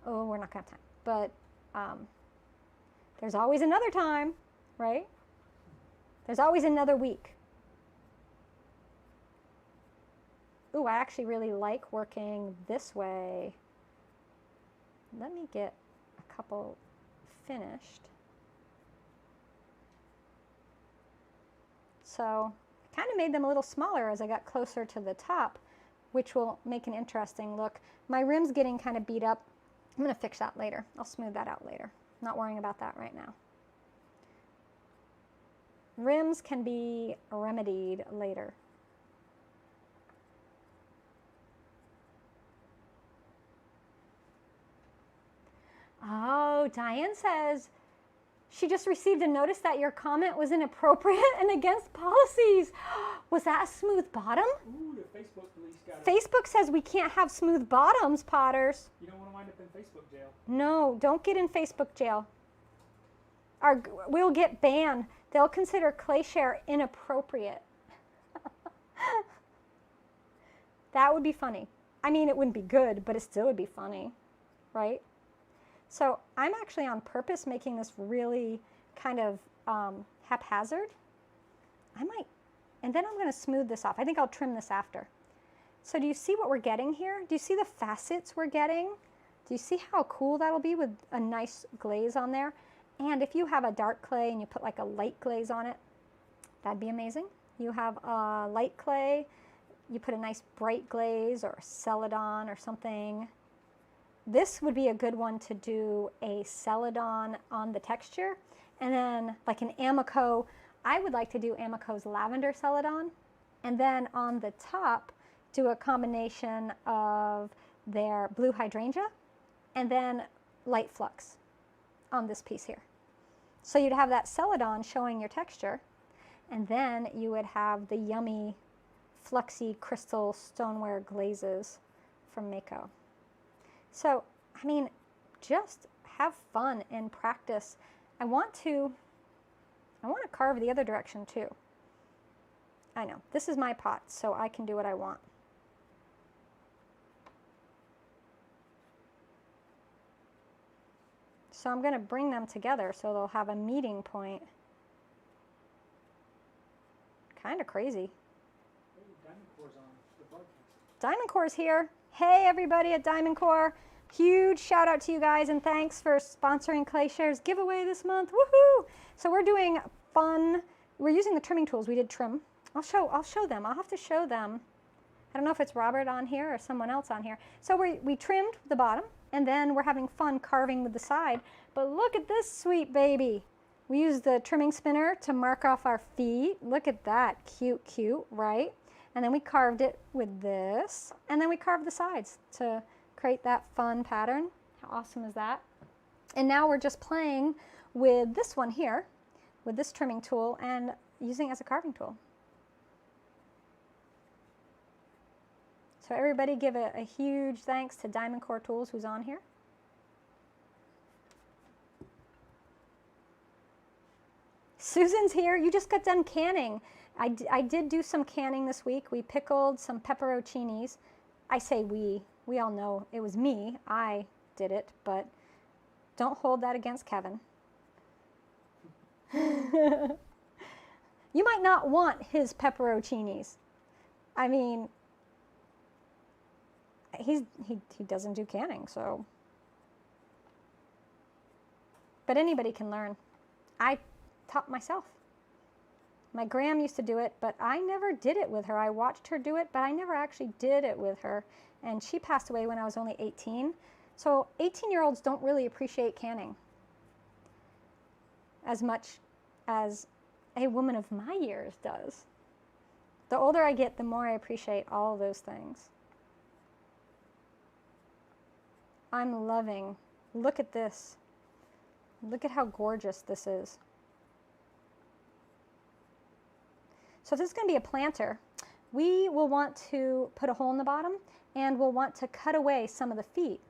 Oh, we're not going to have time. But there's always another time, right? There's always another week. Ooh, I actually really like working this way. Let me get a couple finished. So I kind of made them a little smaller as I got closer to the top, which will make an interesting look. My rim's getting kind of beat up. I'm going to fix that later. I'll smooth that out later. Not worrying about that right now. Rims can be remedied later. Oh, Diane says she just received a notice that your comment was inappropriate and against policies. Was that a smooth bottom? Ooh, the Facebook police got it. Facebook says we can't have smooth bottoms, potters. You don't want to wind up in Facebook jail. No, don't get in Facebook jail. We'll get banned. They'll consider ClayShare inappropriate. That would be funny. I mean, it wouldn't be good, but it still would be funny, right? So I'm actually on purpose making this really kind of haphazard. I might, and then I'm going to smooth this off. I think I'll trim this after. So do you see what we're getting here? Do you see the facets we're getting? Do you see how cool that'll be with a nice glaze on there? And if you have a dark clay and you put like a light glaze on it, that'd be amazing. You have a light clay, you put a nice bright glaze or a celadon or something. This would be a good one to do a celadon on the texture. And then like an Amico, I would like to do Amico's lavender celadon. And then on the top, do a combination of their blue hydrangea and then light flux on this piece here. So you'd have that celadon showing your texture, and then you would have the yummy fluxy crystal stoneware glazes from Mako. So, I mean, just have fun and practice. I want to carve the other direction too. I know, this is my pot, so I can do what I want. So I'm going to bring them together so they'll have a meeting point. Kind of crazy. DiamondCore's on the broadcast. DiamondCore's here. Hey everybody at DiamondCore. Huge shout out to you guys and thanks for sponsoring ClayShare's giveaway this month. Woohoo! So we're doing fun. We're using the trimming tools. We did trim. I'll show them. I'll have to show them. I don't know if it's Robert on here or someone else on here. So we trimmed the bottom. And then we're having fun carving with the side. But look at this sweet baby. We used the trimming spinner to mark off our feet. Look at that. Cute, cute, right? And then we carved it with this. And then we carved the sides to create that fun pattern. How awesome is that? And now we're just playing with this one here, with this trimming tool, and using it as a carving tool. So everybody give a huge thanks to DiamondCore Tools who's on here. Susan's here. You just got done canning. I did do some canning this week. We pickled some pepperoncinis. I say we all know it was me. I did it, but don't hold that against Kevin. You might not want his pepperoncinis. I mean, he doesn't do canning, so. But anybody can learn. I taught myself. My Gram used to do it, but I never did it with her. I watched her do it, but I never actually did it with her. And she passed away when I was only 18. So 18-year-olds don't really appreciate canning as much as a woman of my years does. The older I get, the more I appreciate all of those things. I'm loving, look at this. Look at how gorgeous this is. So if this is going to be a planter, we will want to put a hole in the bottom and we'll want to cut away some of the feet.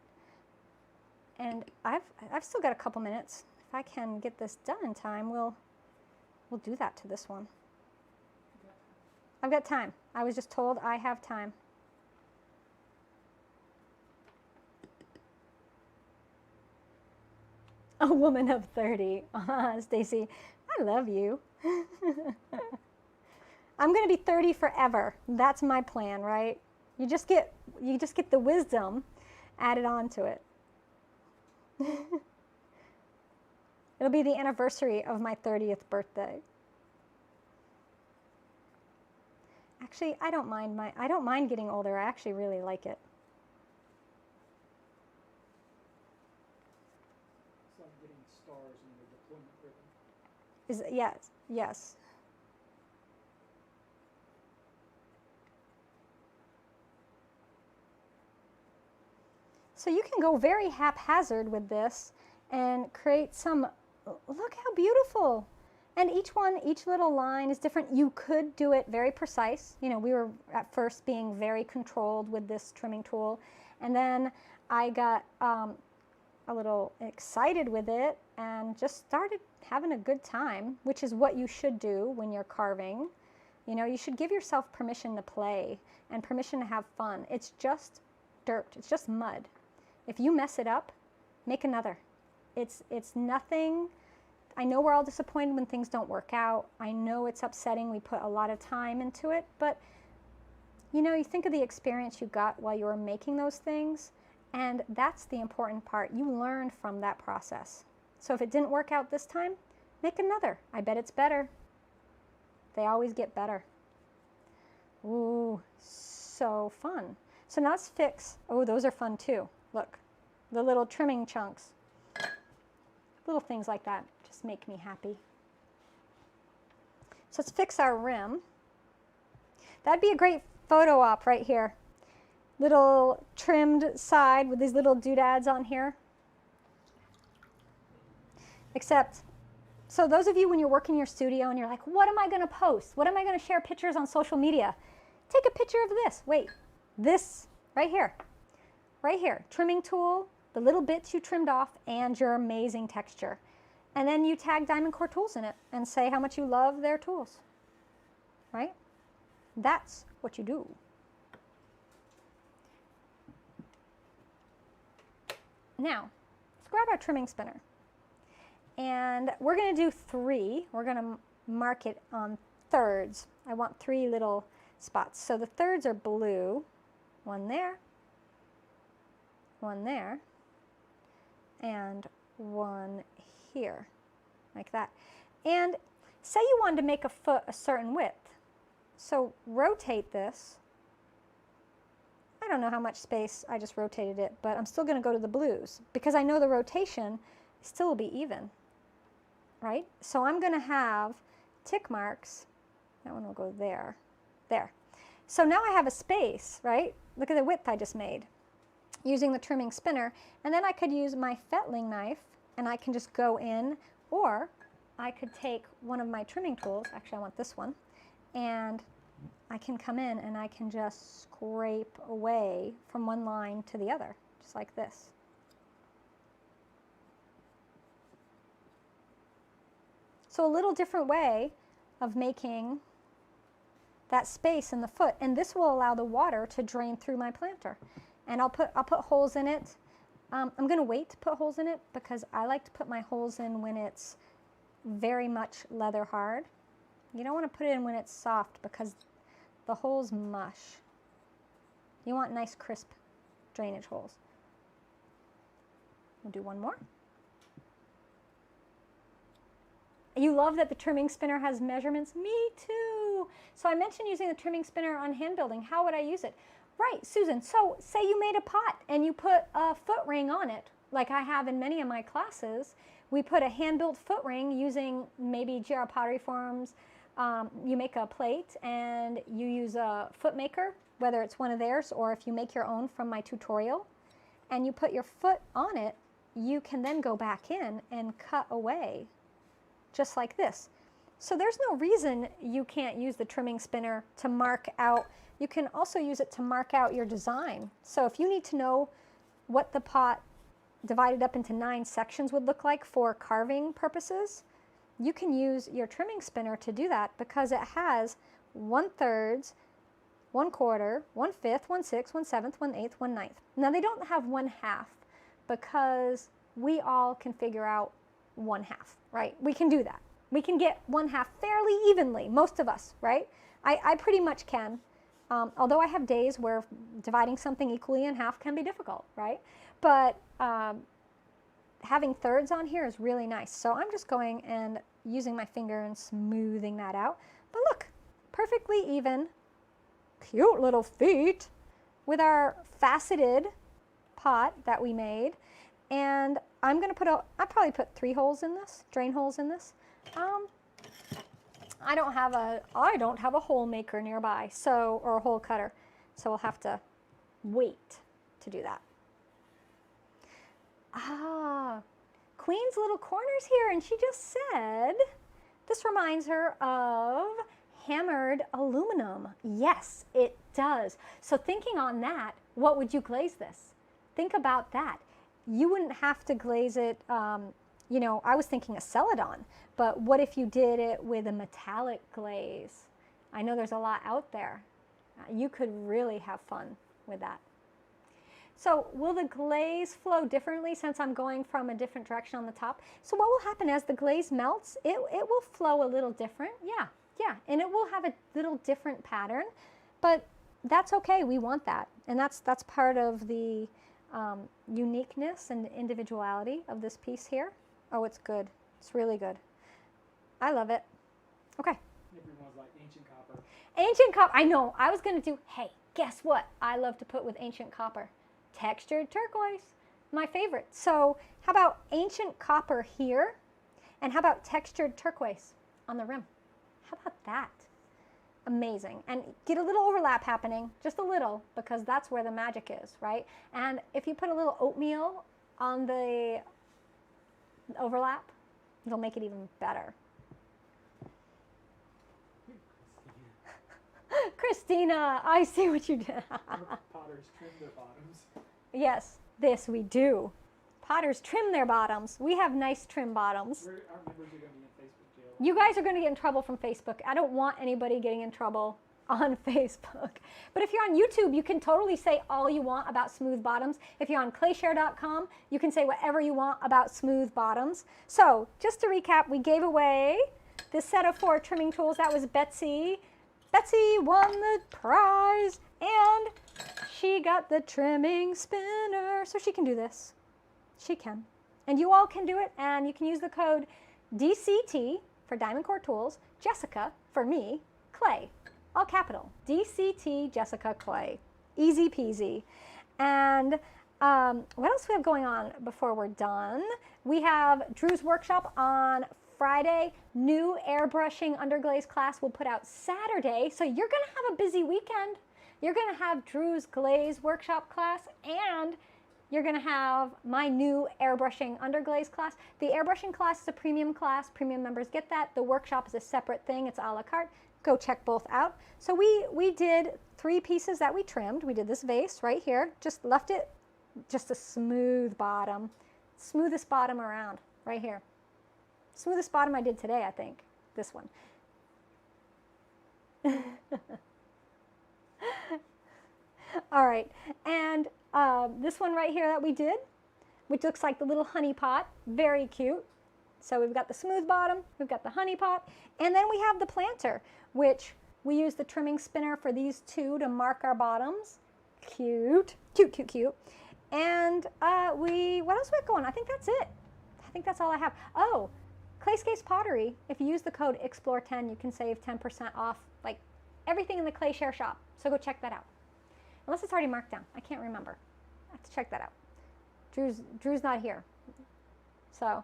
And I've still got a couple minutes. If I can get this done in time, we'll do that to this one. I've got time. I was just told I have time. A woman of 30. Stacy, I love you. I'm going to be 30 forever. That's my plan, right? You just get the wisdom added on to it. It'll be the anniversary of my 30th birthday. Actually, I don't mind getting older. I actually really like it. It's like getting stars in your deployment ribbon. Yes. So you can go very haphazard with this and create some, look how beautiful. And each little line is different. You could do it very precise. You know, we were at first being very controlled with this trimming tool. And then I got a little excited with it and just started having a good time, which is what you should do when you're carving. You know, you should give yourself permission to play and permission to have fun. It's just dirt. It's just mud. If you mess it up, make another. It's nothing. I know we're all disappointed when things don't work out. I know it's upsetting. We put a lot of time into it, but you know, you think of the experience you got while you were making those things, and that's the important part. You learned from that process. So if it didn't work out this time, make another. I bet it's better. They always get better. Ooh, so fun. So now let's fix, oh, those are fun too. Look, the little trimming chunks. Little things like that just make me happy. So let's fix our rim. That'd be a great photo op right here. Little trimmed side with these little doodads on here. Except, so those of you when you're working in your studio and you're like, what am I going to post? What am I going to share pictures on social media? Take a picture of this. Wait, this right here. Right here. Trimming tool, the little bits you trimmed off, and your amazing texture. And then you tag DiamondCore Tools in it and say how much you love their tools. Right? That's what you do. Now, let's grab our trimming spinner. And we're going to do 3. We're going to mark it on thirds. I want 3 little spots. So the thirds are blue. 1 there, 1 there, and 1 here, like that. And say you wanted to make a foot a certain width. So rotate this. I don't know how much space, I just rotated it, but I'm still going to go to the blues because I know the rotation still will be even, right? So I'm going to have tick marks. That one will go there, there. So now I have a space, right? Look at the width I just made using the trimming spinner. And then I could use my fettling knife and I can just go in, or I could take one of my trimming tools, actually I want this one, and I can come in and I can just scrape away from one line to the other, just like this. So a little different way of making that space in the foot, and this will allow the water to drain through my planter. And I'll put holes in it. I'm going to wait to put holes in it because I like to put my holes in when it's very much leather hard. You don't want to put it in when it's soft because the holes mush. You want nice crisp drainage holes. We'll do one more. You love that the trimming spinner has measurements? Me too. So I mentioned using the trimming spinner on hand building. How would I use it? Right, Susan, so say you made a pot and you put a foot ring on it, like I have in many of my classes. We put a hand-built foot ring using maybe GR Pottery forms. You make a plate and you use a foot maker, whether it's one of theirs or if you make your own from my tutorial, and you put your foot on it, you can then go back in and cut away just like this. So there's no reason you can't use the trimming spinner to mark out. You can also use it to mark out your design. So if you need to know what the pot divided up into 9 sections would look like for carving purposes, you can use your trimming spinner to do that because it has 1/3, 1/4, 1/5, 1/6, 1/7, 1/8, 1/9. Now they don't have 1/2 because we all can figure out 1/2, right? We can do that. We can get 1/2 fairly evenly, most of us, right? I pretty much can, although I have days where dividing something equally in half can be difficult, right? But having thirds on here is really nice. So I'm just going and using my finger and smoothing that out. But look, perfectly even, cute little feet with our faceted pot that we made. And I'm going to put I'll probably put 3 holes in this, drain holes in this. I don't have a hole maker nearby, so, or a hole cutter, so we'll have to wait to do that. Queen's Little Corner's here, and she just said, this reminds her of hammered aluminum. Yes, it does. So thinking on that, what would you glaze this? Think about that. You wouldn't have to glaze it, you know, I was thinking a celadon, but what if you did it with a metallic glaze? I know there's a lot out there. You could really have fun with that. So will the glaze flow differently since I'm going from a different direction on the top? So what will happen as the glaze melts, it will flow a little different. Yeah, and it will have a little different pattern, but that's okay. We want that. And that's part of the uniqueness and individuality of this piece here. Oh, it's good. It's really good. I love it. Okay. Everyone's like ancient copper. Ancient copper. I know. I was going to do, hey, guess what I love to put with ancient copper? Textured turquoise. My favorite. So how about ancient copper here? And how about textured turquoise on the rim? How about that? Amazing. And get a little overlap happening, just a little, because that's where the magic is, right? And if you put a little oatmeal on the overlap, it'll make it even better. Christina, I see what you did. Potters trim their bottoms. Yes, this we do. Potters trim their bottoms. We have nice trim bottoms. Our members are going to be in Facebook jail. You guys are going to get in trouble from Facebook. I don't want anybody getting in trouble on Facebook. But if you're on YouTube, you can totally say all you want about smooth bottoms. If you're on clayshare.com, you can say whatever you want about smooth bottoms. So just to recap, we gave away this set of 4 trimming tools. That was Betsy. Betsy won the prize, and she got the trimming spinner, so she can do this. She can. And you all can do it, and you can use the code DCT for DiamondCore Tools, Jessica for me, Clay, all capital, DCT Jessica Clay. Easy peasy. And what else do we have going on before we're done? We have Drew's workshop on Friday. New airbrushing underglaze class will put out Saturday. So you're going to have a busy weekend. You're going to have Drew's glaze workshop class, and you're going to have my new airbrushing underglaze class. The airbrushing class is a premium class. Premium members get that. The workshop is a separate thing. It's a la carte. Go check both out. So we did 3 pieces that we trimmed. We did this vase right here. Just left it just a smooth bottom. Smoothest bottom around right here. Smoothest bottom I did today, I think. This one. All right, and this one right here that we did, which looks like the little honey pot, very cute. So we've got the smooth bottom, we've got the honey pot, and then we have the planter, which we use the trimming spinner for these 2 to mark our bottoms. Cute, cute, cute, cute. And what else we got going? I think that's it. I think that's all I have. Oh, Clayscape's Pottery, if you use the code EXPLORE10, you can save 10% off like everything in the Clay Share shop. So go check that out. Unless it's already marked down. I can't remember. I have to check that out. Drew's not here. So,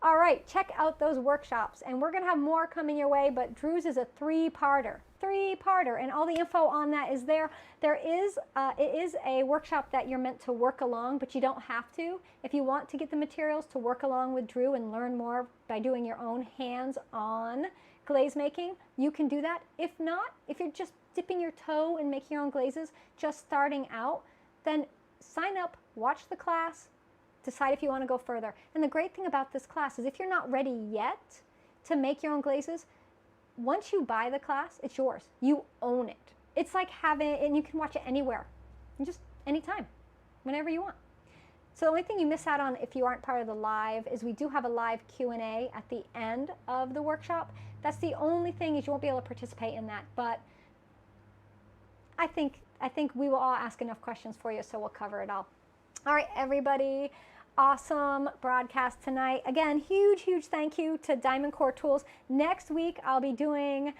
all right, check out those workshops. And we're going to have more coming your way, but Drew's is a 3-parter. 3-parter, and all the info on that is there. It is a workshop that you're meant to work along, but you don't have to. If you want to get the materials to work along with Drew and learn more by doing your own hands-on glaze making, you can do that. If not, if you're just dipping your toe and making your own glazes, just starting out, then sign up, watch the class, decide if you want to go further. And the great thing about this class is if you're not ready yet to make your own glazes, once you buy the class, it's yours. You own it. It's like having it, and you can watch it anywhere, and just anytime, whenever you want. So the only thing you miss out on if you aren't part of the live is we do have a live Q&A at the end of the workshop. That's the only thing, is you won't be able to participate in that, but I think we will all ask enough questions for you, so we'll cover it all. All right, everybody. Awesome broadcast tonight. Again, huge, huge thank you to DiamondCore Tools. Next week, I'll be doing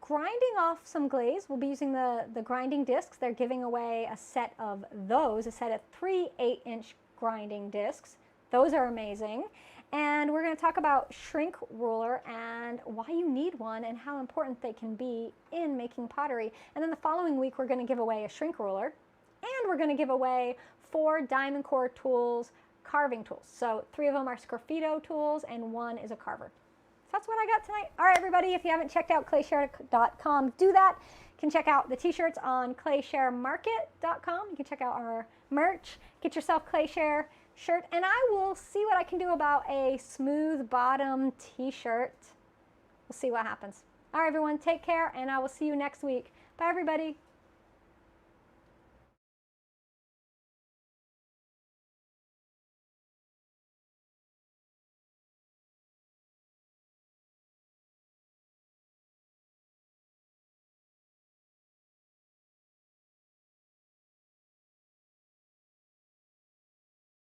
grinding off some glaze. We'll be using the grinding discs. They're giving away a set of those, a set of 3 8-inch grinding discs. Those are amazing. And we're going to talk about shrink ruler and why you need one and how important they can be in making pottery. And then the following week, we're going to give away a shrink ruler, and we're going to give away 4 DiamondCore Tools carving tools. So 3 of them are Sgraffito tools and 1 is a carver. So that's what I got tonight. All right, everybody, if you haven't checked out clayshare.com, do that. You can check out the t-shirts on claysharemarket.com. You can check out our merch. Get yourself Clayshare shirt, and I will see what I can do about a smooth bottom t-shirt. We'll see what happens. All right, everyone, take care, and I will see you next week. Bye, everybody.